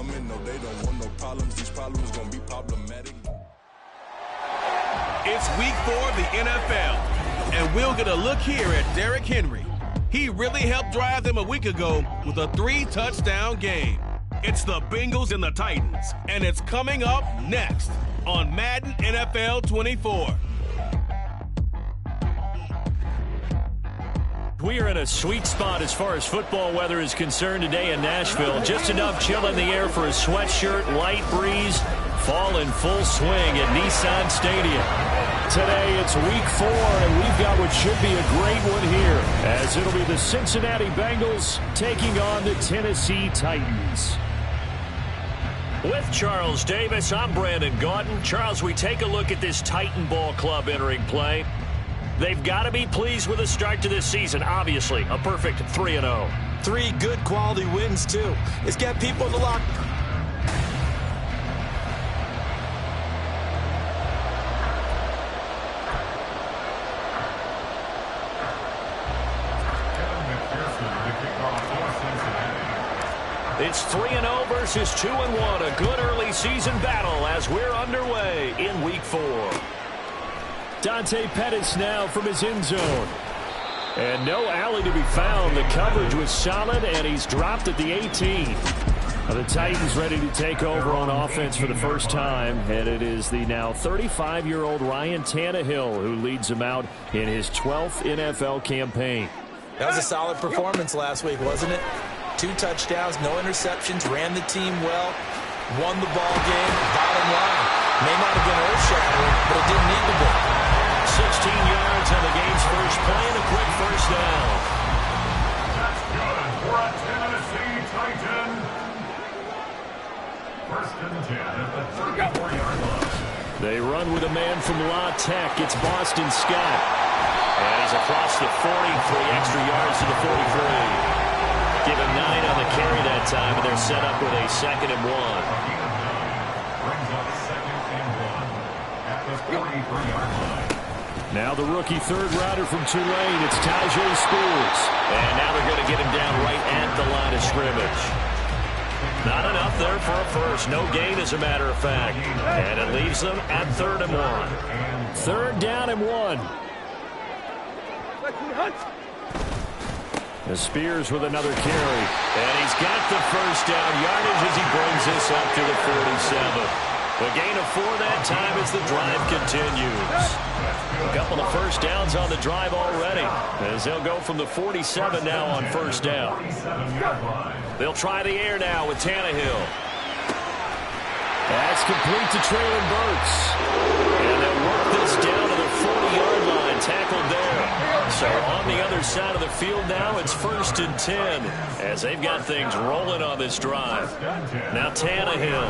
coming. No, they don't want no problems. These problems gonna be problematic. It's week 4 of the NFL, and we'll get a look here at Derrick Henry. He really helped drive them a week ago with a 3-touchdown game. It's the Bengals and the Titans, and it's coming up next on Madden NFL 24. We are in a sweet spot as far as football weather is concerned today in Nashville. Just enough chill in the air for a sweatshirt, light breeze, fall in full swing at Nissan Stadium. Today it's week 4, and we've got what should be a great one here, as it'll be the Cincinnati Bengals taking on the Tennessee Titans. With Charles Davis, I'm Brandon Gaudin. Charles, we take a look at this Titan Ball Club entering play. They've got to be pleased with the start to this season. Obviously, a perfect 3-0. 3 good quality wins, too. It's got people in the locker. It's 3-0 versus 2-1. A good early season battle as we're underway in week 4. Dante Pettis now from his end zone. And no alley to be found. The coverage was solid, and he's dropped at the 18. The Titans ready to take over on offense for the first time, and it is the now 35-year-old Ryan Tannehill who leads them out in his 12th NFL campaign. That was a solid performance last week, wasn't it? 2 touchdowns, no interceptions, ran the team well, won the ball game. Bottom line, may not have been earth-shattering, but it didn't need to be. 16 yards on the game's first play and a quick first down. That's good for a Tennessee Titan. First and 10 at the 34-yard line. They run with a man from La Tech. It's Boston Scott. And he's across the 40, 3 extra yards to the 43. Give him 9 on the carry that time, and they're set up with a 2nd and 1. Brings up 2nd and 1 at the 43-yard line. Now the rookie third rounder from Tulane, it's Tajay Spears. And now they're going to get him down right at the line of scrimmage. Not enough there for a first. No gain, as a matter of fact. And it leaves them at 3rd and 1. 3rd down and 1. The Spears with another carry. And he's got the first down yardage as he brings this up to the 47. A gain of 4 that time as the drive continues. A couple of first downs on the drive already, as they'll go from the 47 now on first down. They'll try the air now with Tannehill. That's complete to Traylon Burks. And they'll work this down to the 40-yard line, tackled there. So on the other side of the field now, it's 1st and 10, as they've got things rolling on this drive. Now Tannehill.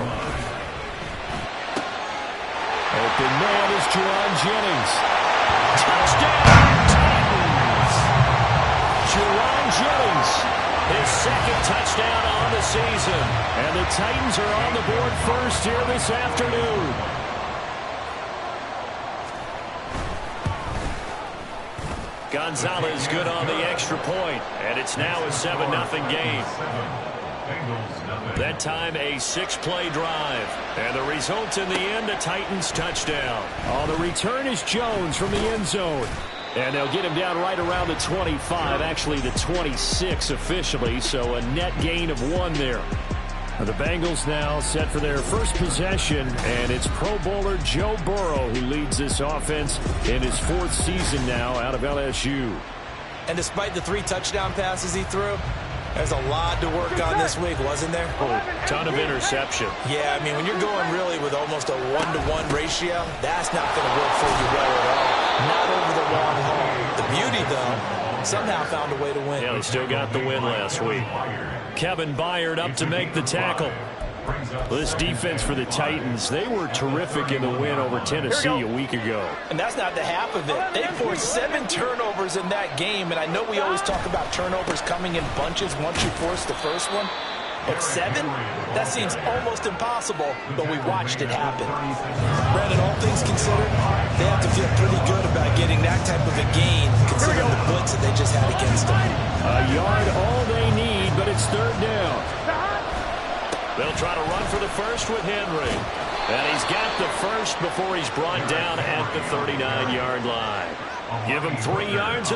Open man is Jerron Jennings. Touchdown, Titans! Jerron Jennings, his 2nd touchdown on the season. And the Titans are on the board first here this afternoon. Gonzalez good on the extra point, and it's now a 7-0 game. That time a 6-play drive. And the result in the end, a Titans touchdown. On the return is Jones from the end zone. And they'll get him down right around the 25, actually the 26 officially, so a net gain of 1 there. The Bengals now set for their first possession, and it's Pro Bowler Joe Burrow who leads this offense in his 4th season now out of LSU. And despite the 3 touchdown passes he threw, there's a lot to work on this week, wasn't there? Oh, ton of interception. Yeah, I mean, when you're going really with almost a 1-to-1 ratio, that's not going to work for you well at all. Not over the long haul. The beauty, though, somehow found a way to win. Yeah, they still got the win last week. Kevin Byard up to make the tackle. This defense for the Titans, they were terrific in the win over Tennessee a week ago. And that's not the half of it. They forced 7 turnovers in that game, and I know we always talk about turnovers coming in bunches once you force the first one. But 7? That seems almost impossible, but we watched it happen. Brandon, all things considered, they have to feel pretty good about getting that type of a gain, considering the blitz that they just had against them. A yard all they need, but it's 3rd down. They'll try to run for the first with Henry. And he's got the first before he's brought down at the 39-yard line. Give him 3 yards.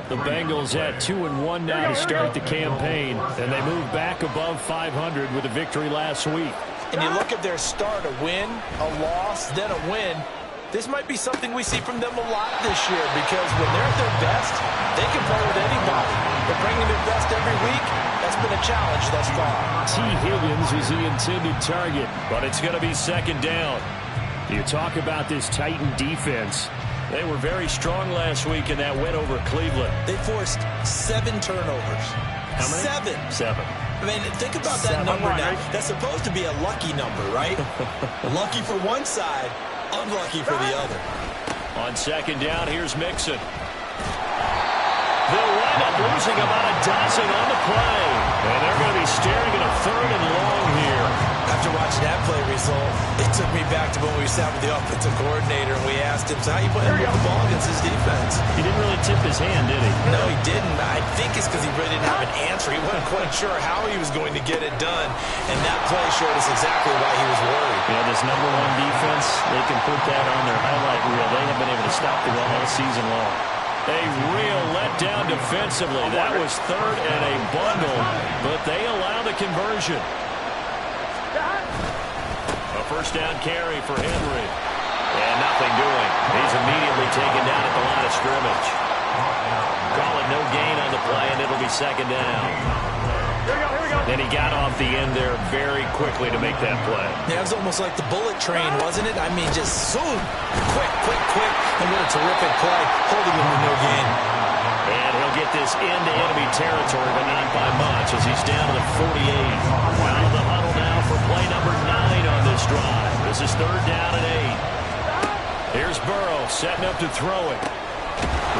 The Bengals at 2-1 now to start the campaign, and they move back above 500 with a victory last week. And you look at their start, a win, a loss, then a win. This might be something we see from them a lot this year, because when they're at their best, they can play with anybody. But bringing their best every week, that's been a challenge thus far. T. Higgins is the intended target, but it's going to be second down. You talk about this Titan defense. They were very strong last week in that win over Cleveland. They forced 7 turnovers. How many? 7. I mean, think about that number now. That's supposed to be a lucky number, right? Lucky for one side, unlucky for the other. On second down, here's Mixon. They'll wind up losing about a dozen on the play. And they're going to be staring at a 3rd and long here. After watching that play result, it took me back to when we sat with the offensive coordinator and we asked him, so how you put the ball against his defense? He didn't really tip his hand, did he? No, he didn't. I think it's because he really didn't have an answer. He wasn't quite sure how he was going to get it done, and that play showed us exactly why he was worried. Yeah, this number 1 defense, they can put that on their highlight reel. They haven't been able to stop the run all season long. A real letdown defensively. That was 3rd and a bundle, but they allow the conversion. A first down carry for Henry. And nothing doing. He's immediately taken down at the line of scrimmage. Call it no gain on the play, and it'll be second down. Here we go. Then he got off the end there very quickly to make that play. Yeah, it was almost like the bullet train, wasn't it? I mean, just zoom. Quick. And what a terrific play. Holding him to no gain. And he'll get this into enemy territory, but not by much, as he's down to the 48. Out of the huddle now for play number 9 on this drive. This is 3rd down and 8. Here's Burrow setting up to throw it.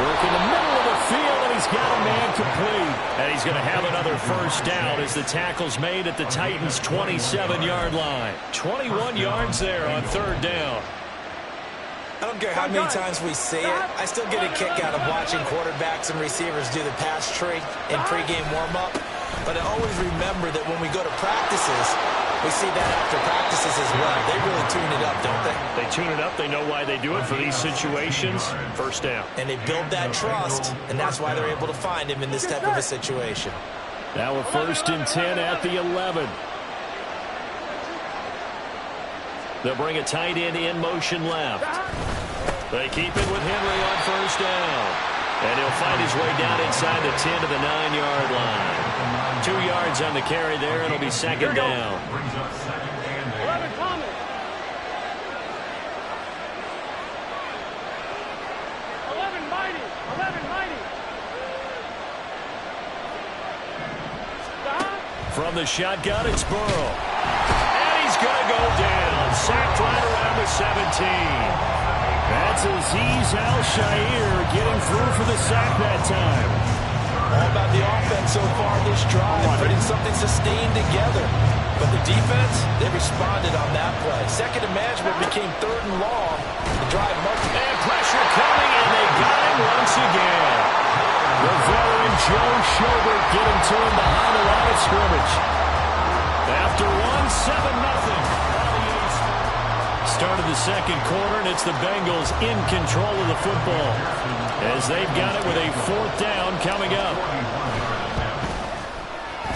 Work in the middle of the field, and he's got a man complete. And he's going to have another first down as the tackle's made at the Titans' 27-yard line. 21 yards there on 3rd down. I don't care how many times we see it. I still get a kick out of watching quarterbacks and receivers do the pass tree in pregame warm-up. But I always remember that when we go to practices, we see that after practices as well. They really tune it up, don't they? They tune it up. They know why they do it for these situations. First down. And they build that trust, and that's why they're able to find him in this type of a situation. Now a 1st and 10 at the 11. They'll bring a tight end in motion left. They keep it with Henry on first down. And he'll find his way down inside the 10 to the 9-yard line. 2 yards on the carry there. It'll be second down. 11 coming. 11 mighty. 11 mighty. From the shotgun, it's Burrow. He's going to go down. Sacked right around the 17. That's Azeez Al-Shaair getting through for the sack that time. All about the offense so far this drive, putting something sustained together. But the defense, they responded on that play. Second and management became 3rd and long. The drive marked. And pressure coming, and they got him once again. The veteran Joe Schobert getting to him behind the line of scrimmage. After 1-7-0. Start of the second quarter, and it's the Bengals in control of the football as they've got it with a 4th down coming up.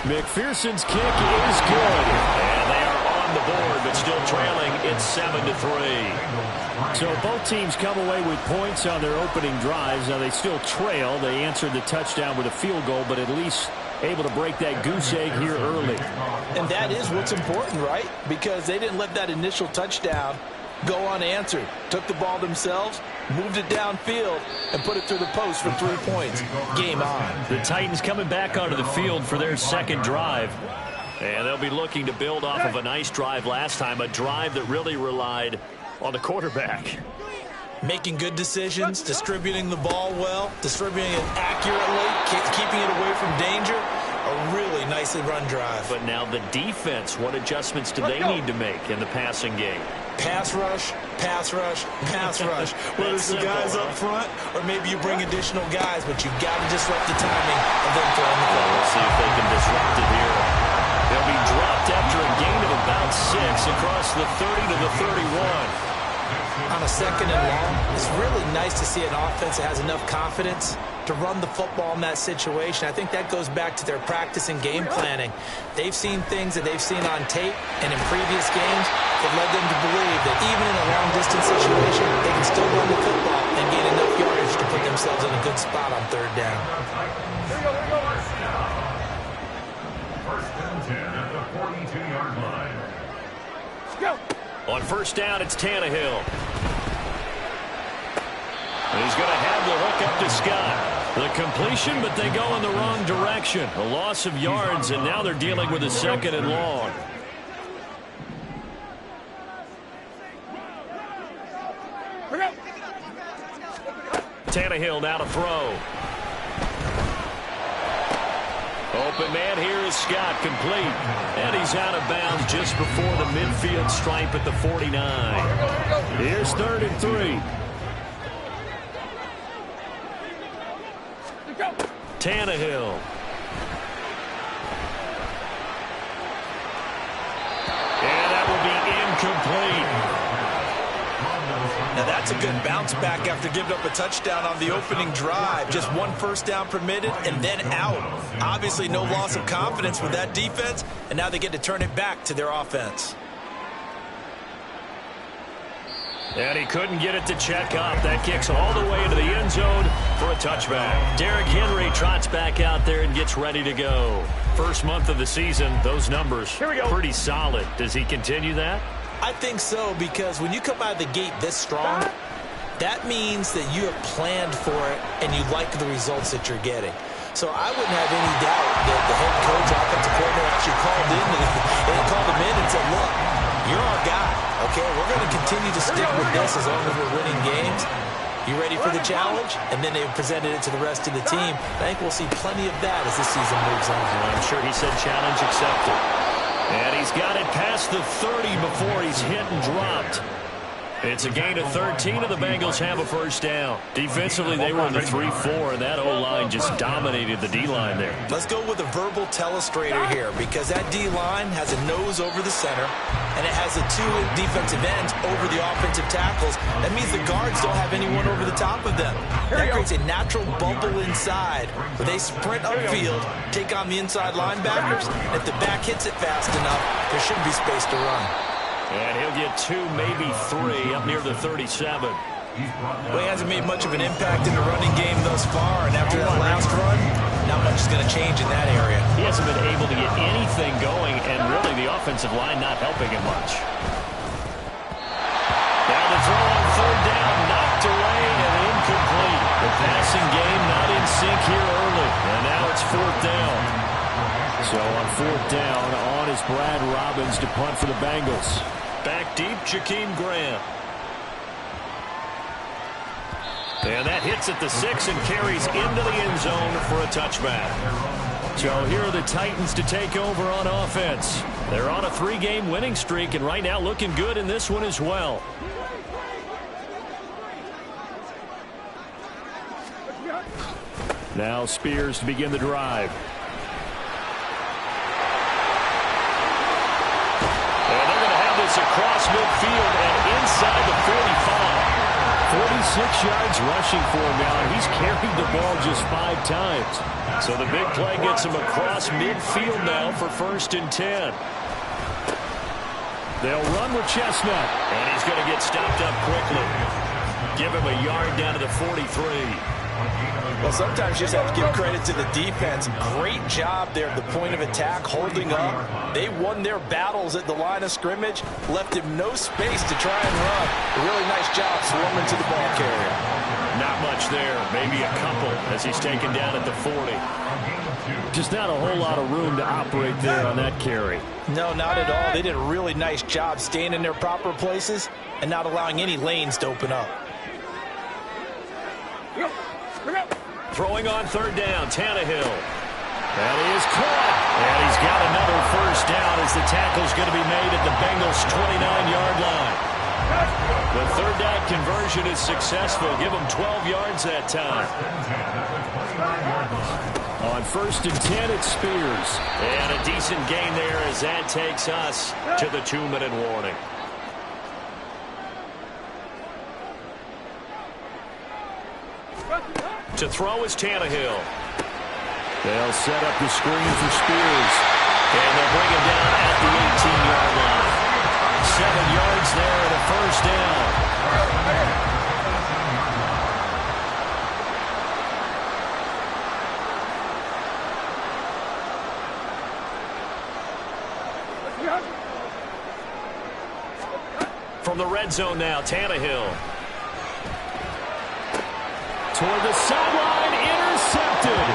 McPherson's kick is good, and they are on the board, but still trailing. It's 7-3. So both teams come away with points on their opening drives. Now they still trail. They answered the touchdown with a field goal, but at least able to break that goose egg here early. And that is what's important, right? Because they didn't let that initial touchdown go unanswered. Took the ball themselves, moved it downfield, and put it through the post for 3 points. Game on. The Titans coming back onto the field for their second drive. And they'll be looking to build off of a nice drive last time, a drive that really relied on the quarterback. Making good decisions, distributing the ball well, distributing it accurately, keeping it away from danger. A really nicely run drive. But now the defense, what adjustments do they need to make in the passing game? Pass rush, pass rush, pass rush. Whether it's the guys up front or maybe you bring additional guys, but you've got to disrupt the timing of them throwing the ball. We'll see if they can disrupt it here. They'll be dropped after a gain of about 6 across the 30 to the 31. On a second and long, it's really nice to see an offense that has enough confidence to run the football in that situation. I think that goes back to their practice and game planning. They've seen things that they've seen on tape and in previous games that led them to believe that even in a long-distance situation, they can still run the football and gain enough yardage to put themselves in a good spot on third down. First and 10 at the 42-yard line. Let's go. On first down, it's Tannehill. He's going to have the hook up to Scott. The completion, but they go in the wrong direction. A loss of yards, and now they're dealing with a second and long. Tannehill now to throw. Open man here is Scott, complete. And he's out of bounds just before the midfield stripe at the 49. Here's 3rd and 3. Tannehill. And that will be incomplete. Now that's a good bounce back after giving up a touchdown on the opening drive. Just 1 first down permitted and then out. Obviously no loss of confidence with that defense, and now they get to turn it back to their offense. And he couldn't get it to check up. That kicks all the way into the end zone for a touchback. Derrick Henry trots back out there and gets ready to go. First month of the season, those numbers pretty solid. Does he continue that? I think so, because when you come out of the gate this strong, that means that you have planned for it and you like the results that you're getting. So I wouldn't have any doubt that the head coach, offensive coordinator, actually called him in and said, look, you're our guy, okay? We're going to continue to stick with this as long as we're winning games. You ready for the challenge? And then they presented it to the rest of the team. I think we'll see plenty of that as this season moves on. I'm sure he said challenge accepted. And he's got it past the 30 before he's hit and dropped. It's a gain of 13, and the Bengals have a first down. Defensively, they were in the 3-4, and that O-line just dominated the D-line there. Let's go with a verbal telestrator here, because that D-line has a nose over the center, and it has the 2 defensive ends over the offensive tackles. That means the guards don't have anyone over the top of them. That creates a natural bubble inside where they sprint upfield, take on the inside linebackers. If the back hits it fast enough, there should be space to run. And he'll get 2, maybe 3 up near the 37. Well, he hasn't made much of an impact in the running game thus far, and after that last run, not much is going to change in that area. He hasn't been able to get anything going, and really the offensive line not helping him much. Now the throw on 3rd down, knocked away and incomplete. The passing game not in sync here early, and now it's 4th down. So on 4th down, on is Brad Robbins to punt for the Bengals. Back deep, Jakeem Graham. And that hits at the 6 and carries into the end zone for a touchback. So here are the Titans to take over on offense. They're on a 3-game winning streak, and right now looking good in this one as well. Now Spears to begin the drive. Across midfield and inside the 45. 46 yards rushing for him now, and he's carried the ball just 5 times. So the big play gets him across midfield now for 1st and 10. They'll run with Chestnut, and he's going to get stopped up quickly. Give him a yard down to the 43. Well, sometimes you just have to give credit to the defense. Great job there at the point of attack, holding up. They won their battles at the line of scrimmage, left him no space to try and run. A really nice job swarming to the ball carrier. Not much there, maybe a couple as he's taken down at the 40. Just not a whole lot of room to operate there on that carry. No, not at all. They did a really nice job staying in their proper places and not allowing any lanes to open up. Throwing on third down, Tannehill. That is caught. And he's got another first down as the tackle's going to be made at the Bengals' 29-yard line. The third down conversion is successful. Give them 12 yards that time. On first and 10, it's Spears. And a decent gain there as that takes us to the 2-minute warning. To throw is Tannehill. They'll set up the screen for Spears. And they'll bring him down at the 18-yard line. 7 yards there and a first down. From the red zone now, Tannehill. Toward the sideline, intercepted.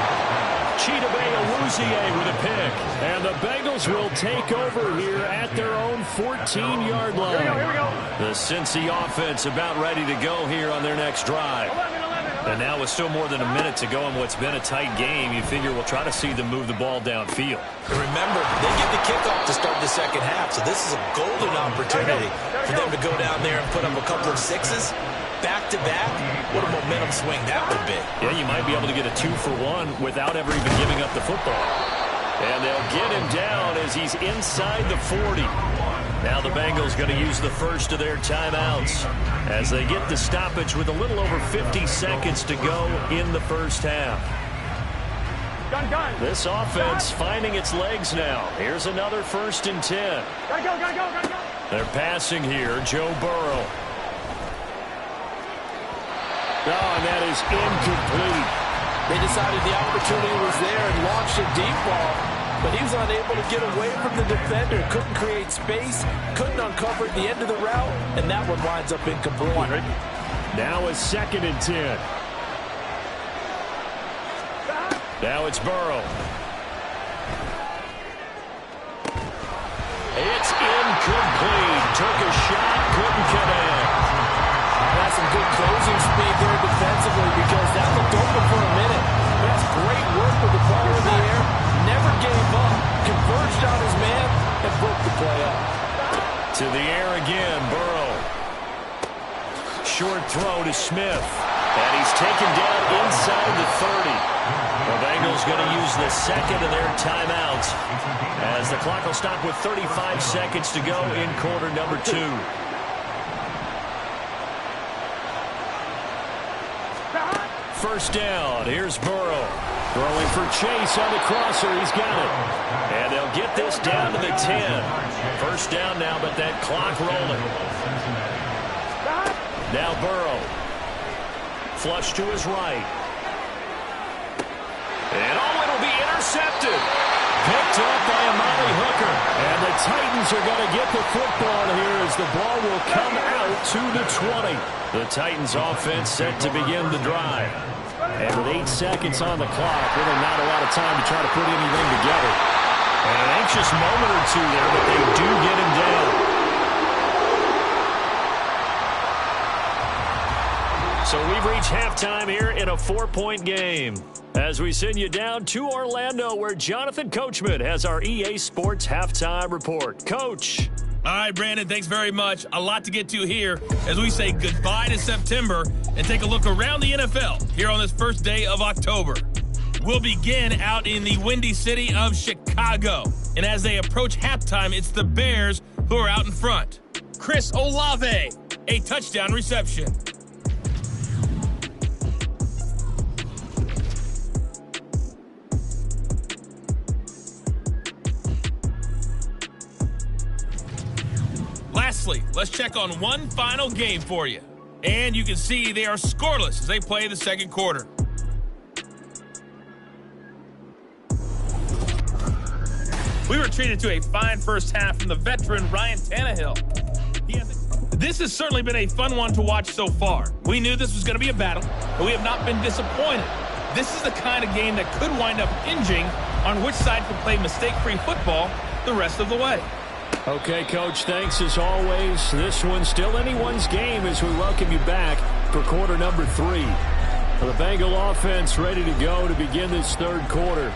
Chidobe Awuzie with a pick. And the Bengals will take over here at their own 14-yard line. Here we go. The Cincy offense about ready to go here on their next drive. 11. And now with still more than a minute to go in what's been a tight game, you figure we'll try to see them move the ball downfield. And remember, they get the kickoff to start the second half, so this is a golden opportunity for them to go down there and put up a couple of sixes. Back-to-back, what a momentum swing that would be. Yeah, you might be able to get a 2-for-1 without ever even giving up the football. And they'll get him down as he's inside the 40. Now the Bengals going to use the first of their timeouts as they get the stoppage with a little over 50 seconds to go in the first half. Gun. This offense finding its legs now. Here's another first and 10. Gotta go. They're passing here, Joe Burrow. Oh, and that is incomplete. They decided the opportunity was there and launched a deep ball, but he was unable to get away from the defender, couldn't create space, couldn't uncover at the end of the route, and that one winds up incomplete. Now a second and 10. Now it's Burrow. It's incomplete. Took a shot, couldn't connect. That's some good closing speed there defensively because that looked open for a minute. That's great work with the ball in the air. Never gave up. Converged on his man and broke the play up. To the air again, Burrow. Short throw to Smith. And he's taken down inside the 30. The Bengals going to use the second of their timeouts as the clock will stop with 35 seconds to go in quarter number 2. First down. Here's Burrow. Throwing for Chase on the crosser. He's got it. And they'll get this down to the 10. First down now, but that clock rolling. Now Burrow. Flush to his right. And it'll be intercepted. Picked up by Amari Hooker. And the Titans are going to get the football here as the ball will come out to the 20. The Titans offense set to begin the drive. And with 8 seconds on the clock, really not a lot of time to try to put anything together. And an anxious moment or two there, but they do get him down. So we've reached halftime here in a 4-point game as we send you down to Orlando where Jonathan Coachman has our EA Sports halftime report. Coach. All right, Brandon, thanks very much. A lot to get to here as we say goodbye to September and take a look around the NFL here on this first day of October. We'll begin out in the windy city of Chicago. And as they approach halftime, it's the Bears who are out in front. Chris Olave, a touchdown reception. Lastly, let's check on one final game for you. And you can see they are scoreless as they play the second quarter. We were treated to a fine first half from the veteran Ryan Tannehill. This has certainly been a fun one to watch so far. We knew this was going to be a battle, but we have not been disappointed. This is the kind of game that could wind up hinging on which side can play mistake-free football the rest of the way. Okay, Coach, thanks as always. This one's still anyone's game as we welcome you back for quarter number 3. The Bengal offense ready to go to begin this third quarter.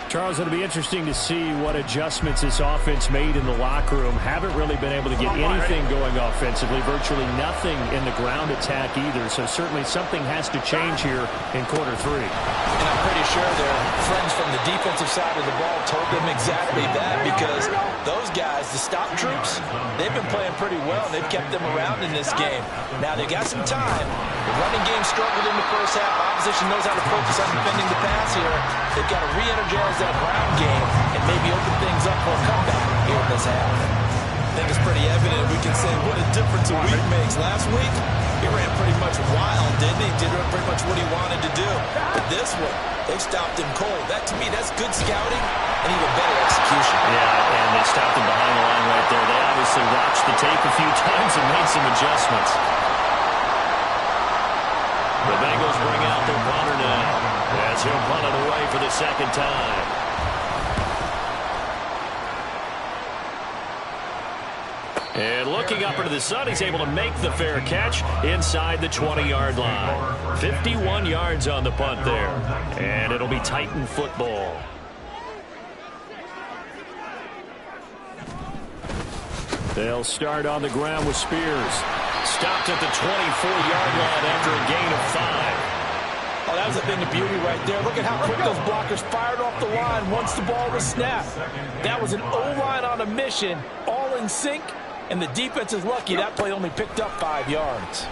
Charles, it'll be interesting to see what adjustments this offense made in the locker room. Haven't really been able to get anything going offensively, virtually nothing in the ground attack either. So certainly something has to change here in quarter 3. And I'm pretty sure their friends from the defensive side of the ball told them exactly that, because those guys, the stop troops, they've been playing pretty well. They've kept them around in this game. Now they got some time. The running game struggled in the first half. Opposition knows how to focus on defending the pass here. They've got to re-energize that ground game and maybe open things up for a comeback here in this half. I think it's pretty evident. We can say what a difference a week makes. Last week, he ran pretty much wild, didn't he? Did pretty much what he wanted to do. But this one, they stopped him cold. That, to me, that's good scouting and even better execution. Yeah, and they stopped him behind the line right there. They obviously watched the tape a few times and made some adjustments. The Bengals bring out their punter now as he'll punt it away for the second time. And looking up into the sun, he's able to make the fair catch inside the 20-yard line. 51 yards on the punt there. And it'll be Titan football. They'll start on the ground with Spears. Stopped at the 24-yard line after a gain of 5. Oh, that was a thing of beauty right there. Look at how quick those blockers fired off the line once the ball was snapped. That was an O-line on a mission, all in sync, and the defense is lucky that play only picked up 5 yards.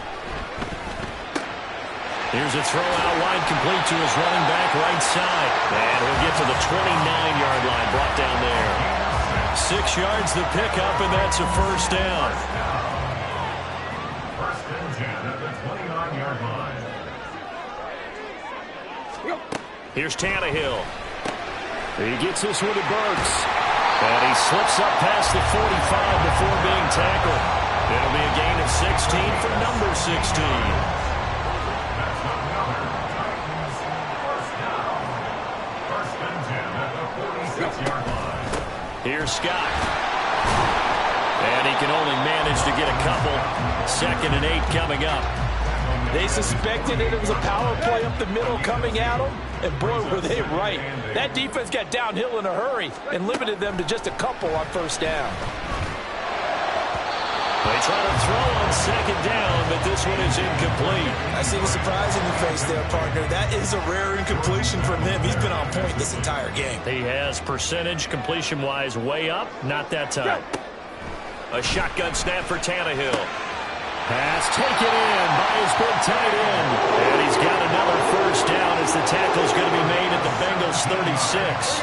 Here's a throw out wide, complete to his running back right side. And he'll get to the 29-yard line, brought down there. 6 yards the pickup, and that's a first down. First and 10 at the 29-yard line. Here's Tannehill. He gets this one to Burks. And he slips up past the 45 before being tackled. It'll be a gain of 16 for number 16. First and 10 at the 46-yard line. Here's Scott. And he can only manage to get a couple. 2nd and 8 coming up. They suspected it was a power play up the middle coming at them, and boy, were they right. That defense got downhill in a hurry and limited them to just a couple on first down. They try to throw on 2nd down, but this one is incomplete. I see the surprise in your face there, partner. That is a rare incompletion from him. He's been on point this entire game. He has percentage completion-wise way up, not that time. A shotgun snap for Tannehill. Pass taken in by his big tight end. And he's got another first down as the tackle's going to be made at the Bengals 36.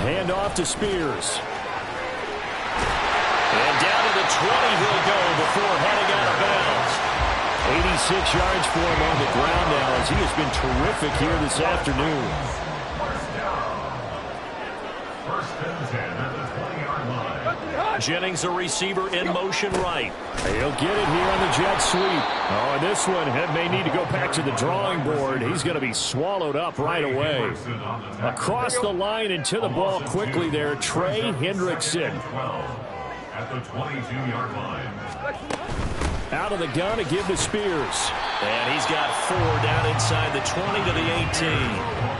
Hand off to Spears. And down to the 20 he'll go before heading out of bounds. 86 yards for him on the ground now as he has been terrific here this afternoon. First and 10 at the 20-yard line. Jennings, a receiver in motion right. He'll get it here on the jet sweep. Oh, and this one may need to go back to the drawing board. He's going to be swallowed up right away. Across the line and to the ball quickly there, Trey Hendrickson. At the 22-yard line. Out of the gun to give to Spears. And he's got 4 down inside the 20 to the 18.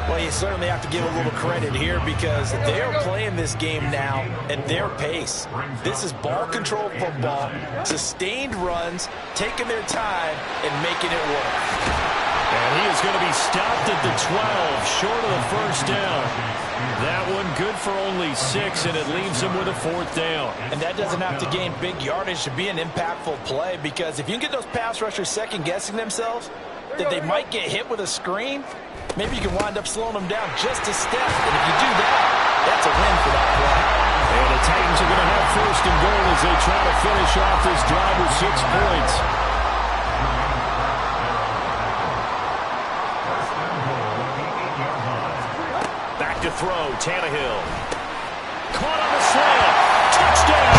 Well, you certainly have to give a little credit here because they're playing this game now at their pace. This is ball control football, sustained runs, taking their time, and making it work. And he is going to be stopped at the 12, short of the first down. That one good for only 6, and it leaves him with a 4th down. And that doesn't have to gain big yardage to be an impactful play because if you can get those pass rushers second-guessing themselves, that they might get hit with a screen, maybe you can wind up slowing them down just a step. And if you do that, that's a win for that play. And the Titans are going to have 1st and goal as they try to finish off this drive with 6 points. to throw. Tannehill. Caught on the slant. Touchdown.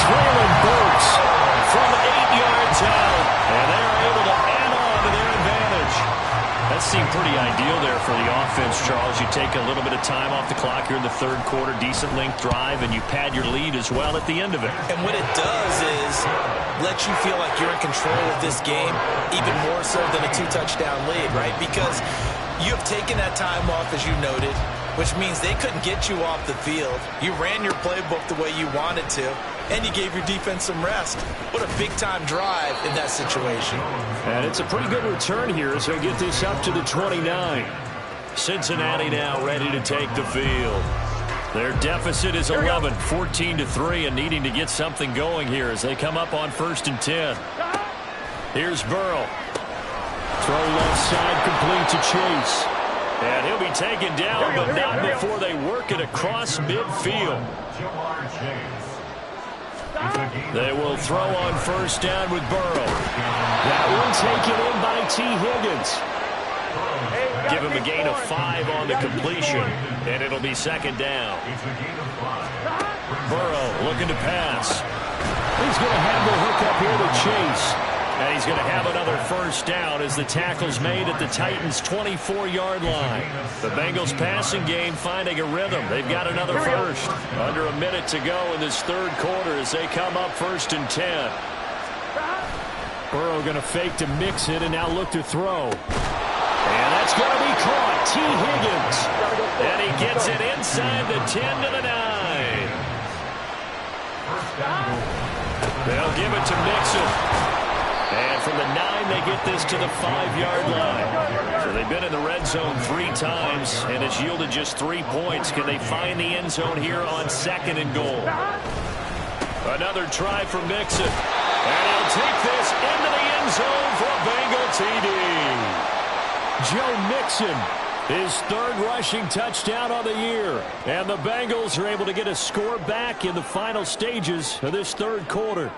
Traylon Burks from 8 yards out. And they're able to add on to their advantage. That seemed pretty ideal there for the offense, Charles. You take a little bit of time off the clock here in the third quarter, decent length drive, and you pad your lead as well at the end of it. And what it does is let you feel like you're in control of this game, even more so than a 2-touchdown lead, right? Because you have taken that time off, as you noted, which means they couldn't get you off the field. You ran your playbook the way you wanted to, and you gave your defense some rest. What a big-time drive in that situation. And it's a pretty good return here as they get this up to the 29. Cincinnati now ready to take the field. Their deficit is 11, 14-3, and needing to get something going here as they come up on 1st and 10. Here's Burrow. Throw left side complete to Chase. And he'll be taken down, but not before they work it across midfield. They will throw on 1st down with Burrow. That one taken in by T. Higgins. Give him a gain of 5 on the completion, and it'll be 2nd down. Burrow looking to pass. He's going to have the hook up here to Chase. And he's going to have another 1st down as the tackle's made at the Titans' 24-yard line. The Bengals passing game finding a rhythm. They've got another 1st. Under a minute to go in this third quarter as they come up 1st and 10. Burrow going to fake to mix it and now look to throw. And that's going to be caught. T. Higgins. And he gets it inside the 10 to the 9. They'll give it to Mixon. And from the 9, they get this to the 5-yard line. So they've been in the red zone 3 times, and it's yielded just 3 points. Can they find the end zone here on 2nd and goal? Another try for Mixon. And he'll take this into the end zone for a Bengal TD. Joe Mixon, his 3rd rushing touchdown of the year. And the Bengals are able to get a score back in the final stages of this third quarter.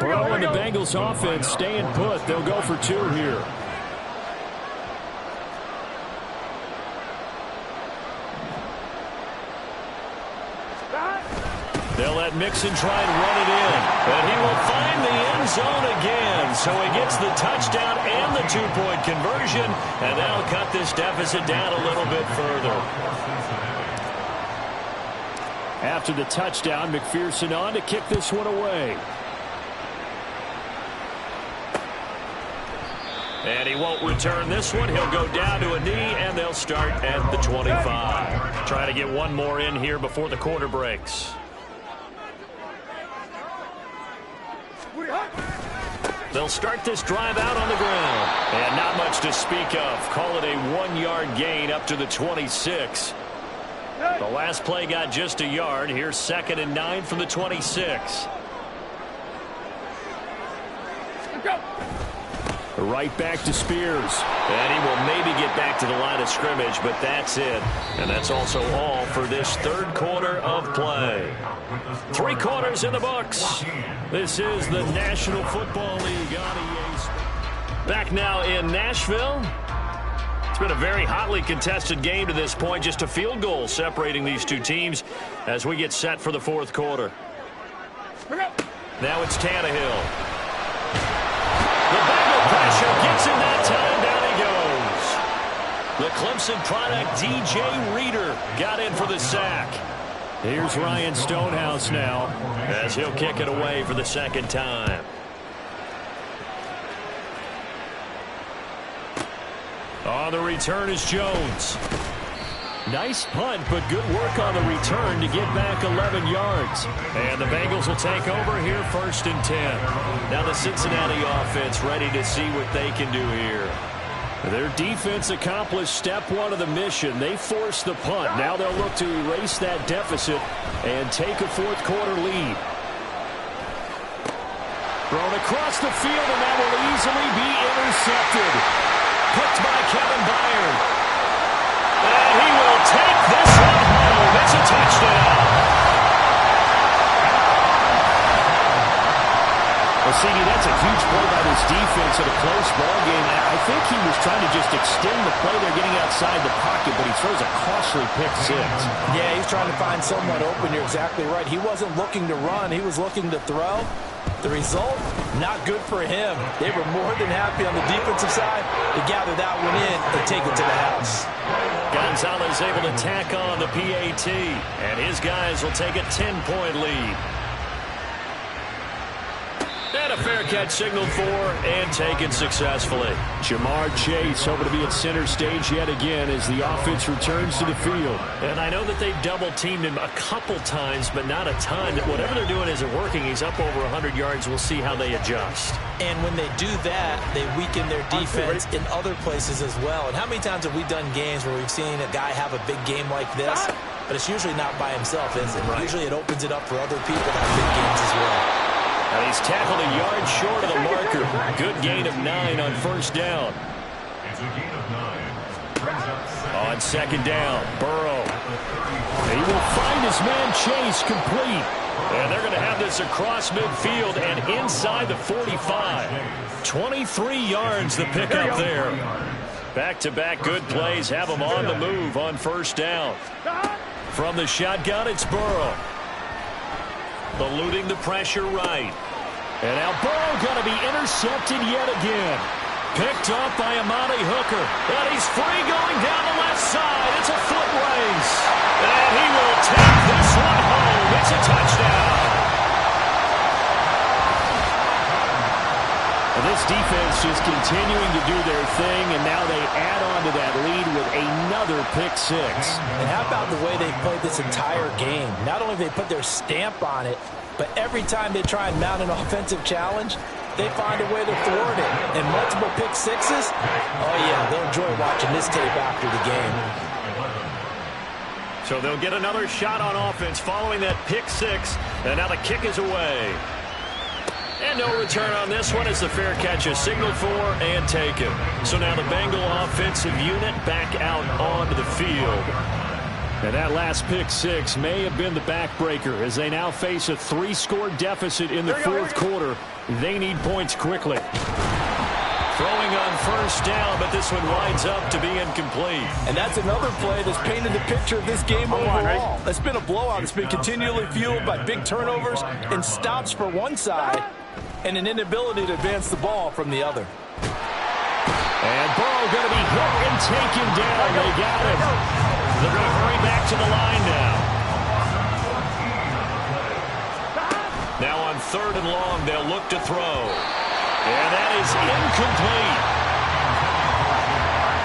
Burrow and the Bengals offense staying put. They'll go for 2 here. They'll let Mixon try and run it in. And he will find the end zone again. So he gets the touchdown and the 2-point conversion. And that'll cut this deficit down a little bit further. After the touchdown, McPherson on to kick this one away. And he won't return this one. He'll go down to a knee, and they'll start at the 25. Trying to get one more in here before the quarter breaks. They'll start this drive out on the ground. And not much to speak of. Call it a 1-yard gain up to the 26. The last play got just a yard. Here's 2nd and 9 from the 26. Go. Right back to Spears. And he will maybe get back to the line of scrimmage, but that's it. And that's also all for this third quarter of play. 3 quarters in the books. This is the National Football League on EA. Back now in Nashville. It's been a very hotly contested game to this point. Just a field goal separating these two teams as we get set for the fourth quarter. Now it's Tannehill. The Bengal pressure gets him that time. Down he goes. The Clemson product, DJ Reader, got in for the sack. Here's Ryan Stonehouse now as he'll kick it away for the second time. On the return is Jones. Nice punt, but good work on the return to get back 11 yards. And the Bengals will take over here 1st and 10. Now the Cincinnati offense ready to see what they can do here. Their defense accomplished step 1 of the mission. They forced the punt. Now they'll look to erase that deficit and take a fourth quarter lead. Thrown across the field, and that will easily be intercepted. Picked by Kevin Byard. And he will take this one home. It's a touchdown. Well, CD, that's a was trying to just extend the play. They're getting outside the pocket, but he throws a costly pick six. Yeah, he's trying to find someone open. You're exactly right. He wasn't looking to run. He was looking to throw. The result, not good for him. They were more than happy on the defensive side to gather that one in and take it to the house. Gonzalez able to tack on the PAT, and his guys will take a 10-point lead. And a fair catch signaled for and taken successfully. Jamar Chase over to be at center stage yet again as the offense returns to the field. And I know that they've double-teamed him a couple times, but not a ton. Whatever they're doing isn't working. He's up over 100 yards. We'll see how they adjust. And when they do that, they weaken their defense in other places as well. And how many times have we done games where we've seen a guy have a big game like this, but it's usually not by himself, is it? Right. Usually it opens it up for other people to have big games as well. And he's tackled a yard short of the marker. Good gain of 9 on first down. It's a gain of 9. Brings up second. On second down, Burrow. He will find his man Chase complete. And they're going to have this across midfield and inside the 45. 23 yards the pickup there. Back-to-back good plays have him on the move on first down. From the shotgun, it's Burrow. Eluding the pressure right. And now Burrow going to be intercepted yet again. Picked up by Amani Hooker. And he's free going down the left side. It's a foot race. And he will take this one home. It's a touchdown. And this defense just continuing to do their thing, and now they add on to that lead with another pick six. And how about the way they played this entire game? Not only have they put their stamp on it, but every time they try and mount an offensive challenge, they find a way to thwart it. And multiple pick sixes, oh yeah, they'll enjoy watching this tape after the game. So they'll get another shot on offense following that pick six, and now the kick is away. And no return on this one as the fair catch is signaled for and taken. So now the Bengal offensive unit back out onto the field. And that last pick six may have been the backbreaker as they now face a 3-score deficit in the fourth quarter. They need points quickly. Throwing on first down, but this one winds up to be incomplete. And that's another play that's painted the picture of this game overall. It's been a blowout. It's been continually fueled by big turnovers and stops for one side and an inability to advance the ball from the other. And Burrow going to be hit and taken down. They got him. They're going to hurry back to the line now. Now on third and long, they'll look to throw. And that is incomplete.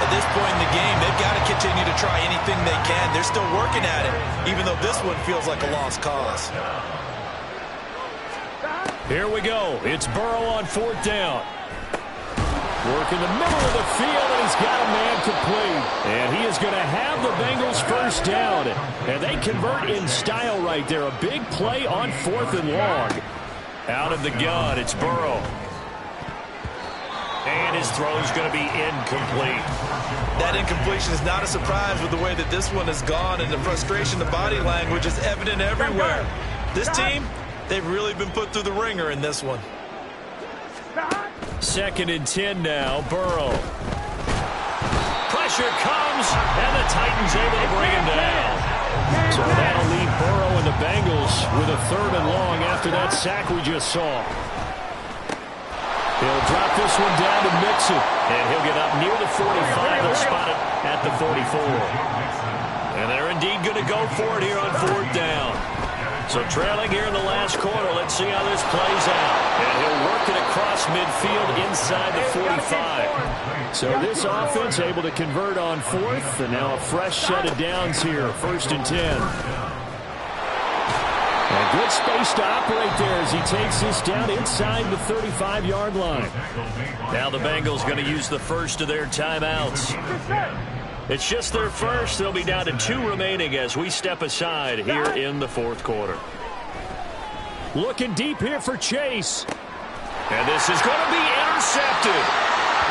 At this point in the game, they've got to continue to try anything they can. They're still working at it, even though this one feels like a lost cause. Here we go. It's Burrow on fourth down. Work in the middle of the field, and he's got a man complete. And he is going to have the Bengals first down. And they convert in style right there. A big play on fourth and long. Out of the gun, it's Burrow. And his throw is going to be incomplete. That incompletion is not a surprise with the way that this one has gone, and the frustration, the body language is evident everywhere. This team, they've really been put through the ringer in this one. Second and 10 now, Burrow. Pressure comes, and the Titans able to bring him down. So that'll leave Burrow and the Bengals with a third and long after that sack we just saw. He'll drop this one down to Mixon, and he'll get up near the 45. They'll spot it at the 44. And they're indeed going to go for it here on fourth down. So trailing here in the last quarter, let's see how this plays out. And he'll work it across midfield inside the 45. So this offense able to convert on fourth, and now a fresh set of downs here, first and 10. And good space to operate there as he takes this down inside the 35-yard line. Now the Bengals going to use the first of their timeouts. It's just their first. They'll be down to 2 remaining as we step aside here in the fourth quarter. Looking deep here for Chase. And this is going to be intercepted.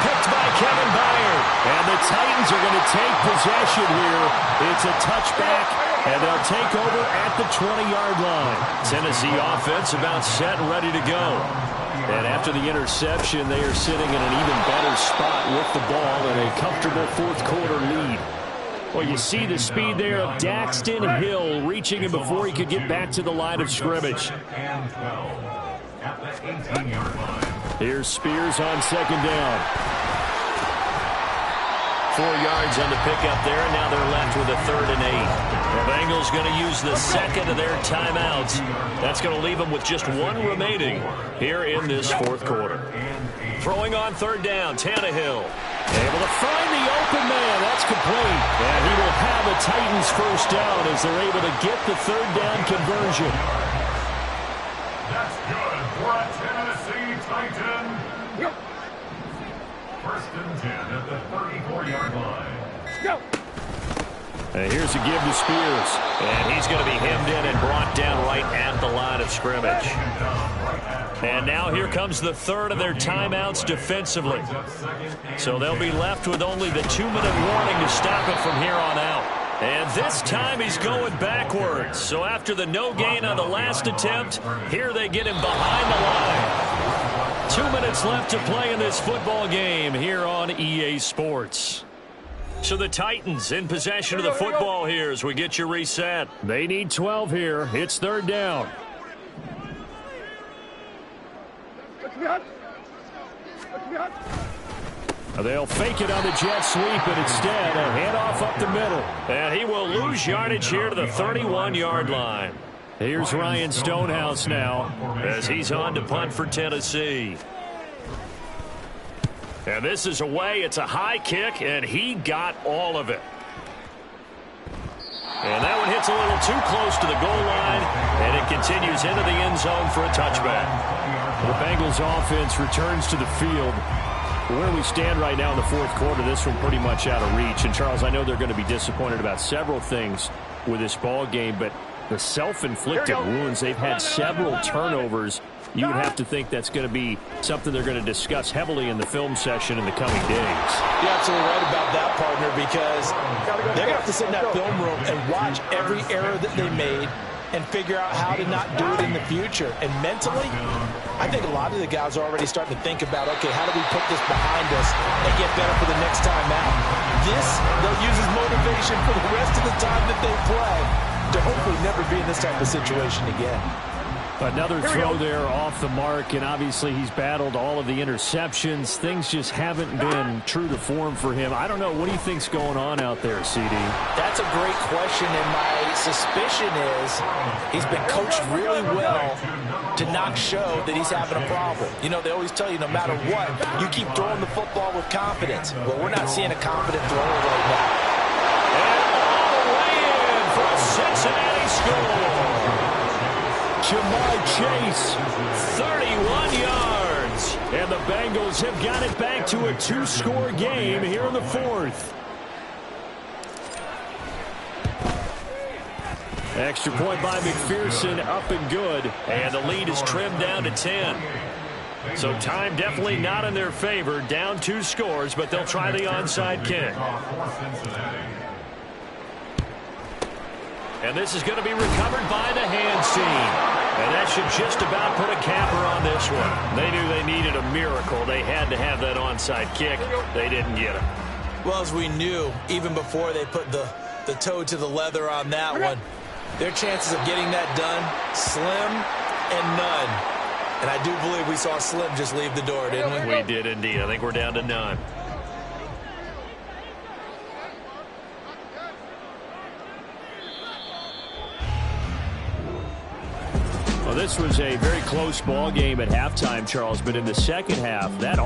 Picked by Kevin Byard. And the Titans are going to take possession here. It's a touchback, and they'll take over at the 20-yard line. Tennessee offense about set and ready to go. And after the interception, they are sitting in an even better spot with the ball in a comfortable fourth quarter lead. Well, you see the speed there of Daxton Hill reaching him before he could get back to the line of scrimmage. Here's Spears on second down. 4 yards on the pickup there, and now they're left with a 3rd and 8. The Bengals going to use the second of their timeouts. That's going to leave them with just 1 remaining here in this fourth quarter. Throwing on 3rd down, Tannehill. Able to find the open man. That's complete. And he will have a Titans first down as they're able to get the 3rd down conversion. That's good for a Tennessee Titan. First and 10 at the 34-yard line. Go. And here's a give to Spears. And he's going to be hemmed in and brought down right at the line of scrimmage. And now here comes the 3rd of their timeouts defensively. So they'll be left with only the 2-minute warning to stop it from here on out. And this time he's going backwards. So after the no gain on the last attempt, here they get him behind the line. 2 minutes left to play in this football game here on EA Sports. So the Titans in possession of the football here as we get you reset. They need 12 here. It's 3rd down. They'll fake it on the jet sweep, and instead a handoff up the middle. And he will lose yardage here to the 31-yard line. Here's Ryan Stonehouse now as he's on to punt for Tennessee. And this is away. It's a high kick, and he got all of it. And that one hits a little too close to the goal line, and it continues into the end zone for a touchback. The Bengals offense returns to the field. Where we stand right now in the fourth quarter, this one pretty much out of reach. And, Charles, I know they're going to be disappointed about several things with this ball game, but the self-inflicted wounds, they've had several turnovers. You would have to think that's going to be something they're going to discuss heavily in the film session in the coming days. You're absolutely right about that, partner, because they're going to have to sit in that film room and watch every error that they made and figure out how to not do it in the future. And mentally, I think a lot of the guys are already starting to think about, okay, how do we put this behind us and get better for the next time out? This, they'll use as motivation for the rest of the time that they play to hopefully never be in this type of situation again. Another throw there off the mark, and obviously he's battled all of the interceptions. Things just haven't been true to form for him. I don't know. What do you think's going on out there, CD? That's a great question, and my suspicion is he's been coached really well to not show that he's having a problem. You know, they always tell you no matter what, you keep throwing the football with confidence. Well, we're not seeing a confident thrower right now. And all the way in for a Cincinnati score. Jamar Chase, 31 yards. And the Bengals have got it back to a 2-score game here in the fourth. Extra point by McPherson, up and good. And the lead is trimmed down to 10. So time definitely not in their favor. Down 2 scores, but they'll try the onside kick. And this is going to be recovered by the hands team. And that should just about put a capper on this one. They knew they needed a miracle. They had to have that onside kick. They didn't get it. Well, as we knew, even before they put the toe to the leather on that one, their chances of getting that done, slim and none. And I do believe we saw Slim just leave the door, didn't we? We did indeed. I think we're down to none. Well, this was a very close ball game at halftime, Charles, but in the second half, that